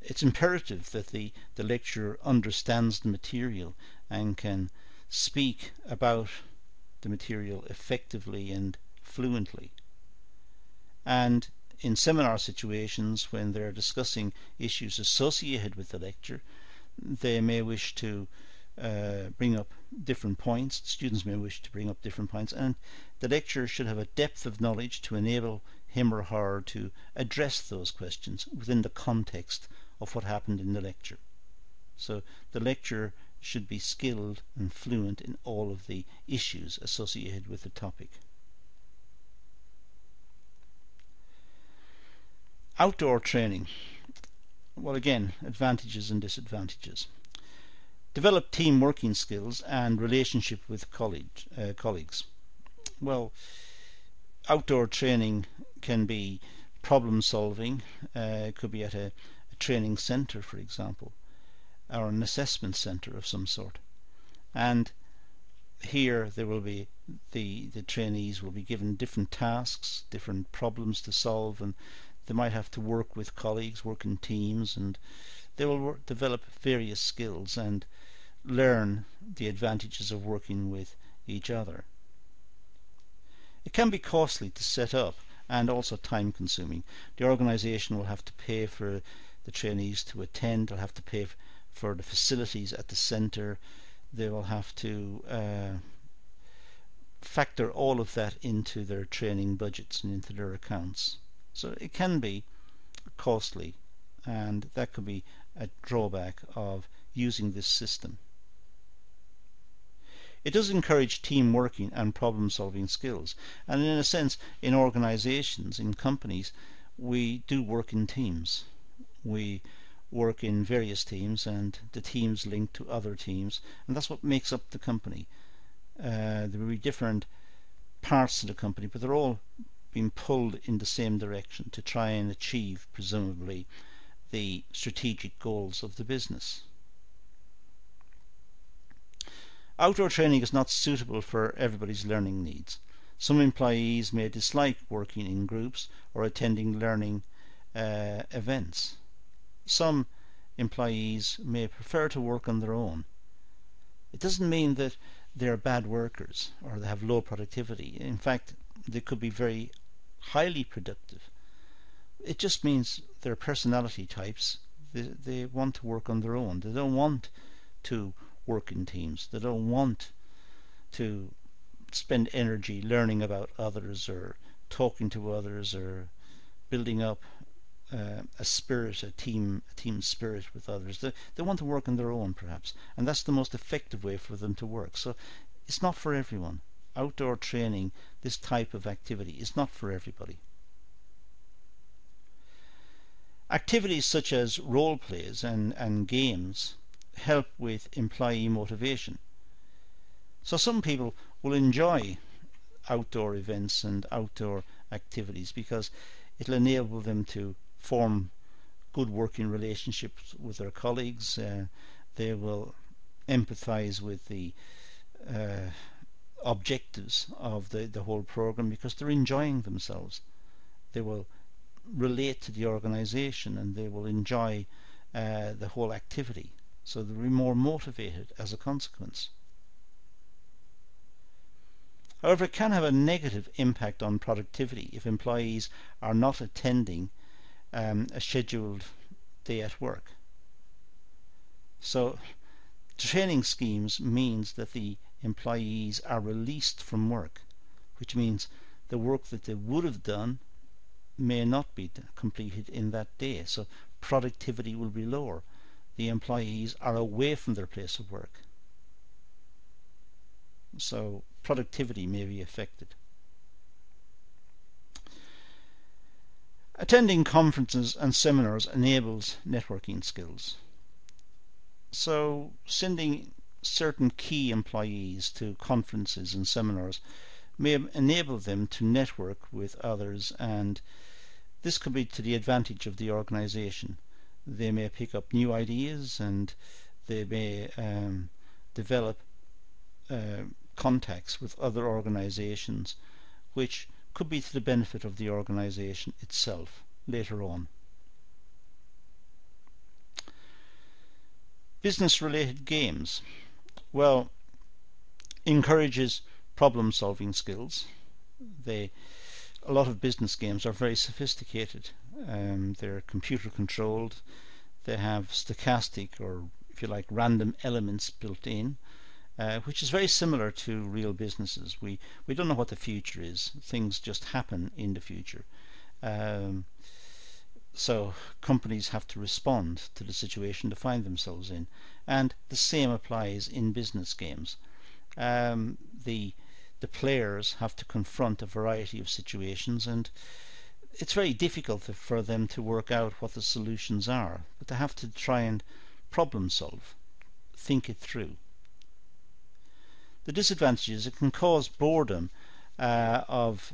It's imperative that the lecturer understands the material and can speak about the material effectively and fluently. And in seminar situations, when they're discussing issues associated with the lecture, they may wish to bring up different points. Students may wish to bring up different points, and the lecturer should have a depth of knowledge to enable him or her to address those questions within the context of what happened in the lecture. So the lecturer should be skilled and fluent in all of the issues associated with the topic. Outdoor training. Well, again, advantages and disadvantages. Develop team working skills and relationship with colleagues. Well, outdoor training can be problem solving. It could be at a training centre, for example, or an assessment centre of some sort. And here there will be the trainees will be given different tasks, different problems to solve, and they might have to work with colleagues, work in teams, and they will develop various skills and learn the advantages of working with each other. It can be costly to set up and also time consuming. The organisation will have to pay for the trainees to attend, they'll have to pay for the facilities at the centre, they will have to factor all of that into their training budgets and into their accounts. So it can be costly, and that could be a drawback of using this system. It does encourage team working and problem solving skills, and in a sense in organisations, in companies, we do work in teams. We work in various teams, and the teams link to other teams, and that's what makes up the company. There will be different parts of the company, but they're all being pulled in the same direction to try and achieve, presumably, the strategic goals of the business. Outdoor training is not suitable for everybody's learning needs. Some employees may dislike working in groups or attending learning events. Some employees may prefer to work on their own. It doesn't mean that they're bad workers or they have low productivity. In fact, they could be very highly productive. It just means their personality types. They want to work on their own. They don't want to work in teams. They don't want to spend energy learning about others or talking to others or building up a team spirit with others. They want to work on their own, perhaps, and that's the most effective way for them to work. So it's not for everyone. Outdoor training, this type of activity, is not for everybody. Activities such as role plays and games help with employee motivation. So some people will enjoy outdoor events and outdoor activities because it'll enable them to form good working relationships with their colleagues. They will empathize with the objectives of the whole program because they're enjoying themselves. They will relate to the organization and they will enjoy the whole activity, so they'll be more motivated as a consequence. However, it can have a negative impact on productivity if employees are not attending a scheduled day at work. So training schemes means that the employees are released from work, which means the work that they would have done may not be completed in that day, so productivity will be lower. The employees are away from their place of work, so productivity may be affected. Attending conferences and seminars enables networking skills. So sending certain key employees to conferences and seminars may enable them to network with others and This could be to the advantage of the organization. They may pick up new ideas, and they may develop contacts with other organizations, which could be to the benefit of the organization itself later on. Business-related games, well, encourages problem-solving skills. A lot of business games are very sophisticated. They're computer-controlled. They have stochastic, or if you like, random elements built in, which is very similar to real businesses. We don't know what the future is. Things just happen in the future. So companies have to respond to the situation they find themselves in, and the same applies in business games. The players have to confront a variety of situations, and it's very difficult for them to work out what the solutions are, but they have to try and problem solve, think it through. The disadvantage is it can cause boredom of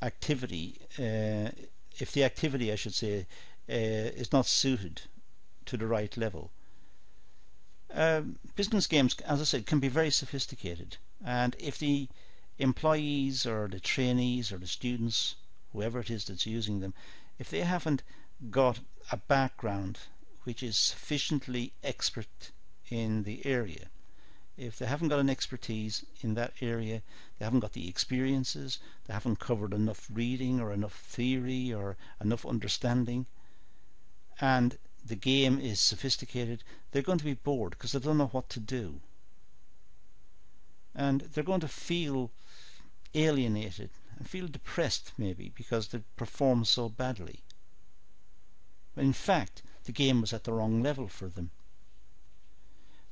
activity if the activity, I should say, is not suited to the right level. Business games, as I said, can be very sophisticated, and if the employees or the trainees or the students, whoever it is that's using them, if they haven't got a background which is sufficiently expert in the area, if they haven't got an expertise in that area, they haven't got the experiences, they haven't covered enough reading or enough theory or enough understanding, and the game is sophisticated, they're going to be bored because they don't know what to do. And they're going to feel alienated and feel depressed maybe because they performed so badly. But in fact, the game was at the wrong level for them.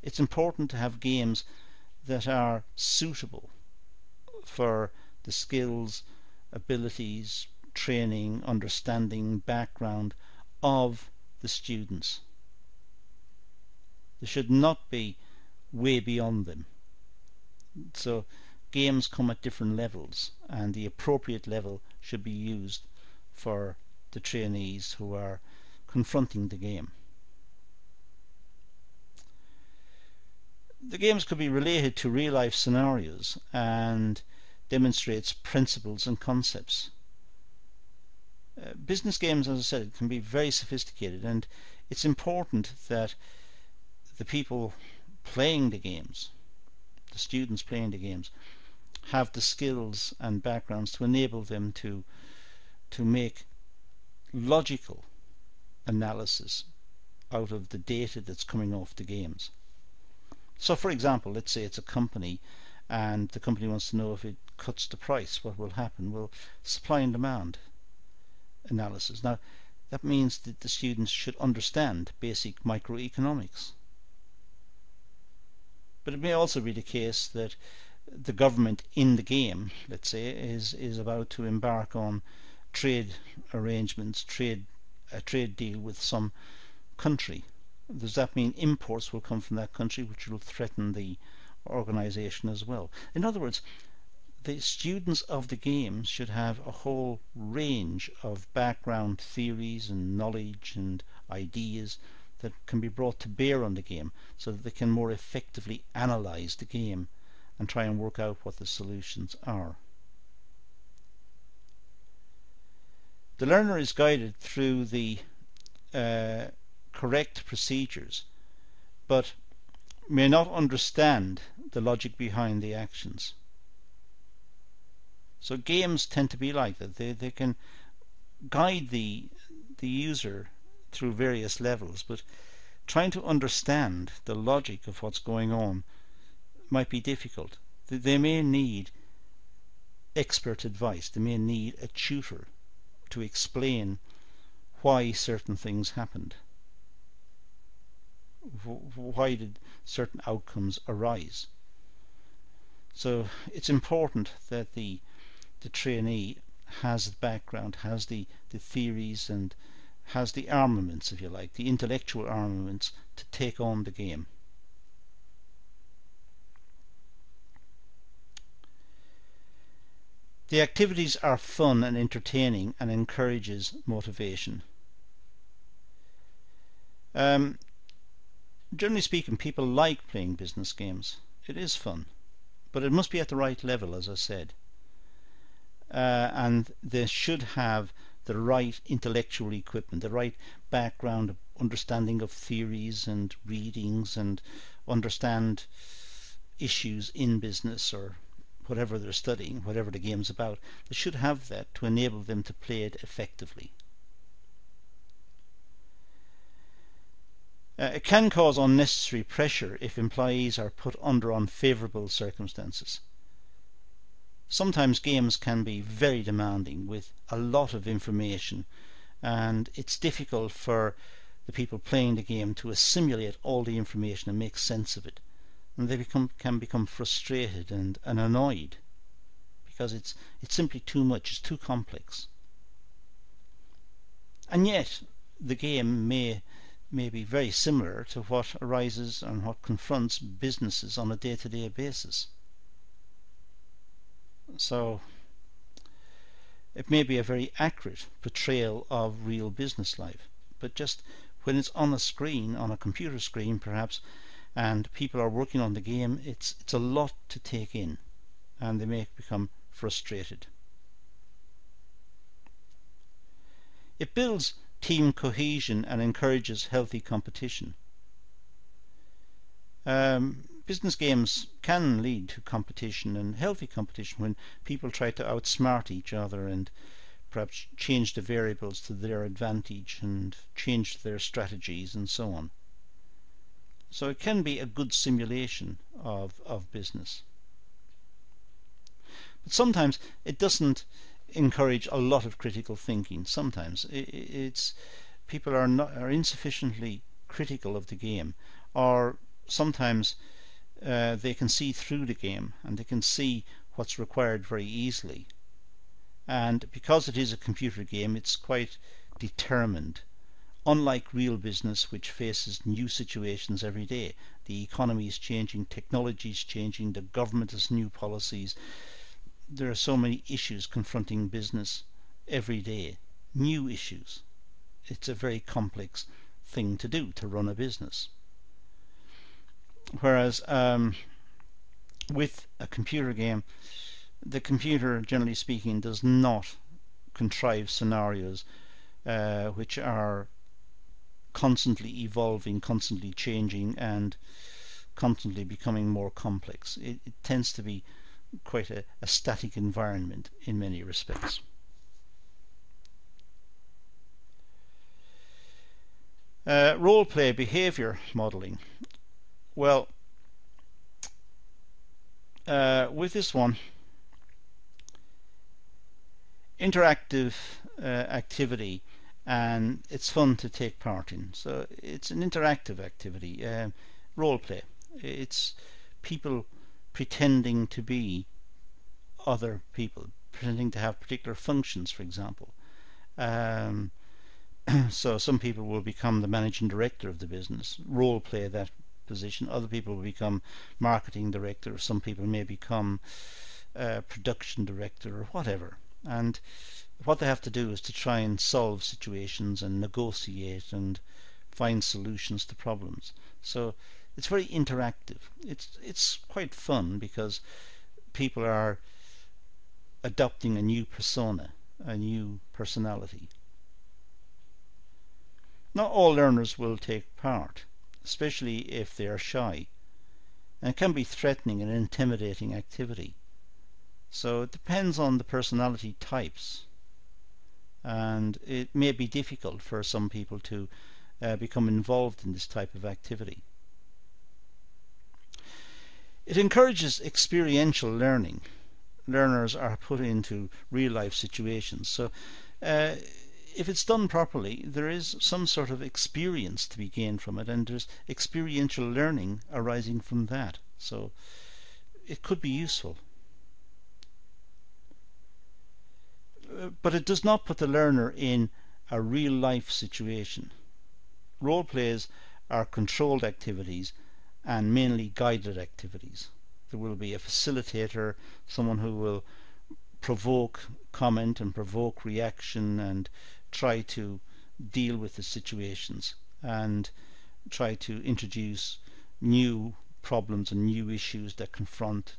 It's important to have games that are suitable for the skills, abilities, training, understanding, background of the students. They should not be way beyond them. So games come at different levels, and the appropriate level should be used for the trainees who are confronting the game. The games could be related to real-life scenarios and demonstrates principles and concepts. Business games, as I said, can be very sophisticated, and it's important that the people playing the games, the students playing the games, have the skills and backgrounds to enable them to make logical analysis out of the data that's coming off the games. So for example, let's say it's a company, and the company wants to know if it cuts the price, what will happen? Well, supply and demand analysis. Now, that means that the students should understand basic microeconomics. But it may also be the case that the government in the game, let's say, is about to embark on trade arrangements, a trade deal with some country. Does that mean imports will come from that country, which will threaten the organization as well? In other words, the students of the games should have a whole range of background theories and knowledge and ideas that can be brought to bear on the game, so that they can more effectively analyze the game and try and work out what the solutions are. The learner is guided through the correct procedures, but may not understand the logic behind the actions. So games tend to be like that. They can guide the user through various levels, but trying to understand the logic of what's going on might be difficult. They may need expert advice. They may need a tutor to explain why certain things happened. Why did certain outcomes arise? So it's important that the trainee has the background, has the theories, and has the armaments, if you like, the intellectual armaments to take on the game. The activities are fun and entertaining and encourages motivation. Generally speaking, people like playing business games. It is fun, but it must be at the right level, as I said. And they should have the right intellectual equipment, the right background understanding of theories and readings, and understand issues in business or whatever they're studying, whatever the game's about. They should have that to enable them to play it effectively. It can cause unnecessary pressure if employees are put under unfavourable circumstances. Sometimes games can be very demanding with a lot of information, and it's difficult for the people playing the game to assimilate all the information and make sense of it. And they can become frustrated and annoyed because it's simply too much, it's too complex. And yet the game may be very similar to what arises and what confronts businesses on a day-to-day basis. So it may be a very accurate portrayal of real business life, but just when it's on a screen, on a computer screen perhaps, and people are working on the game, it's a lot to take in, and they may become frustrated. It builds team cohesion and encourages healthy competition. Business games can lead to competition, and healthy competition, when people try to outsmart each other and perhaps change the variables to their advantage and change their strategies and so on. So it can be a good simulation of business. But sometimes it doesn't encourage a lot of critical thinking. Sometimes it's people are insufficiently critical of the game, or sometimes they can see through the game and they can see what's required very easily. And because it is a computer game, it's quite determined. Unlike real business, which faces new situations every day. The economy is changing, technology is changing, the government has new policies. There are so many issues confronting business every day, new issues. It's a very complex thing to do, to run a business. Whereas with a computer game, the computer, generally speaking, does not contrive scenarios which are constantly evolving, constantly changing, and constantly becoming more complex. It tends to be quite a static environment in many respects. Role play behavior modeling. Well, with this one, interactive activity, and it's fun to take part in. So it's an interactive activity, role play. It's people pretending to be other people, pretending to have particular functions, for example. So some people will become the managing director of the business, role play that position. Other people will become marketing director. Some people may become production director or whatever. And what they have to do is to try and solve situations and negotiate and find solutions to problems. So it's very interactive. It's quite fun because people are adopting a new persona, a new personality. Not all learners will take part, especially if they are shy, and it can be threatening and intimidating activity. So it depends on the personality types, and it may be difficult for some people to become involved in this type of activity. It encourages experiential learning. Learners are put into real-life situations. So if it's done properly, there is some sort of experience to be gained from it, and there's experiential learning arising from that. So it could be useful. But it does not put the learner in a real-life situation. Role plays are controlled activities and mainly guided activities. There will be a facilitator, someone who will provoke comment and provoke reaction and try to deal with the situations and try to introduce new problems and new issues that confront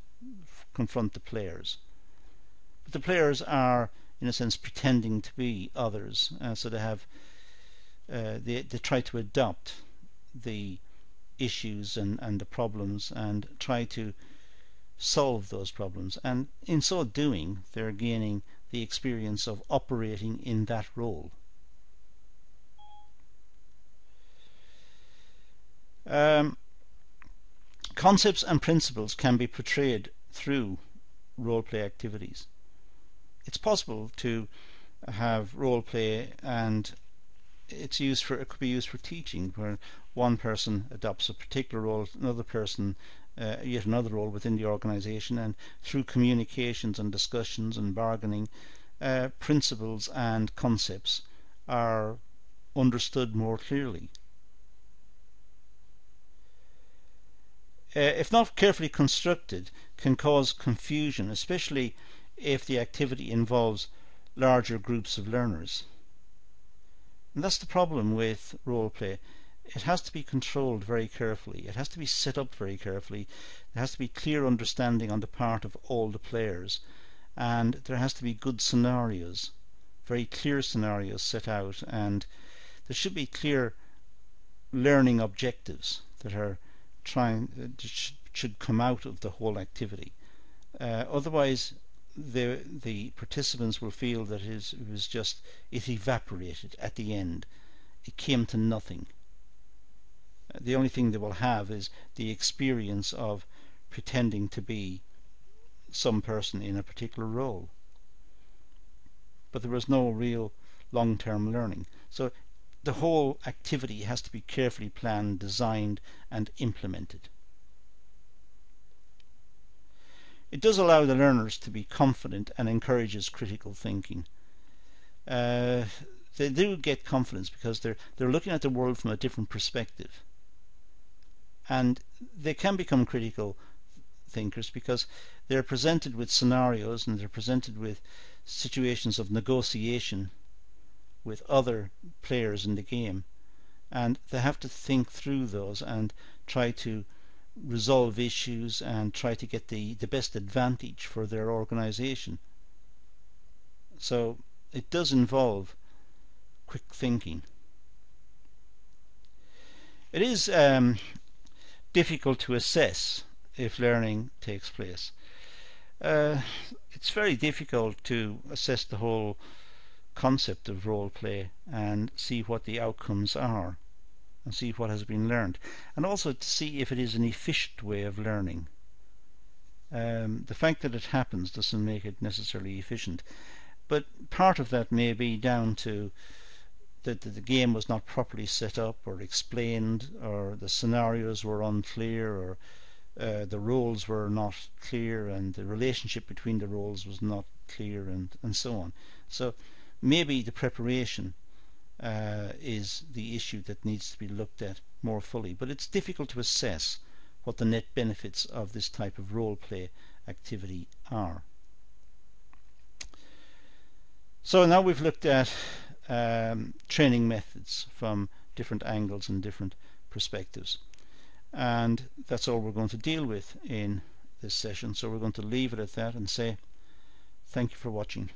the players. But the players are, in a sense, pretending to be others, so they have they try to adopt the issues and the problems and try to solve those problems, and in so doing they're gaining the experience of operating in that role. Concepts and principles can be portrayed through role play activities. It's possible to have role play, and it could be used for teaching, where one person adopts a particular role, another person yet another role within the organisation, and through communications and discussions and bargaining, principles and concepts are understood more clearly. If not carefully constructed, can cause confusion, especially if the activity involves larger groups of learners. And that's the problem with role play. It has to be controlled very carefully. It has to be set up very carefully. There has to be clear understanding on the part of all the players, and there has to be good scenarios, very clear scenarios set out, and there should be clear learning objectives that are should come out of the whole activity. Otherwise the participants will feel that it evaporated at the end. It came to nothing. The only thing they will have is the experience of pretending to be some person in a particular role, but there was no real long-term learning. So the whole activity has to be carefully planned, designed and implemented. It does allow the learners to be confident and encourages critical thinking. They do get confidence because they're looking at the world from a different perspective, and they can become critical thinkers because they're presented with scenarios and they're presented with situations of negotiation with other players in the game, and they have to think through those and try to resolve issues and try to get the best advantage for their organization. So it does involve quick thinking. It is difficult to assess if learning takes place. It's very difficult to assess the whole concept of role play and see what the outcomes are and see what has been learned, and also to see if it is an efficient way of learning. The fact that it happens doesn't make it necessarily efficient, but part of that may be down to that the game was not properly set up or explained, or the scenarios were unclear, or the roles were not clear, and the relationship between the roles was not clear, and so on. So maybe the preparation is the issue that needs to be looked at more fully, but it's difficult to assess what the net benefits of this type of role play activity are. So now we've looked at training methods from different angles and different perspectives, and that's all we're going to deal with in this session. So we're going to leave it at that and say thank you for watching.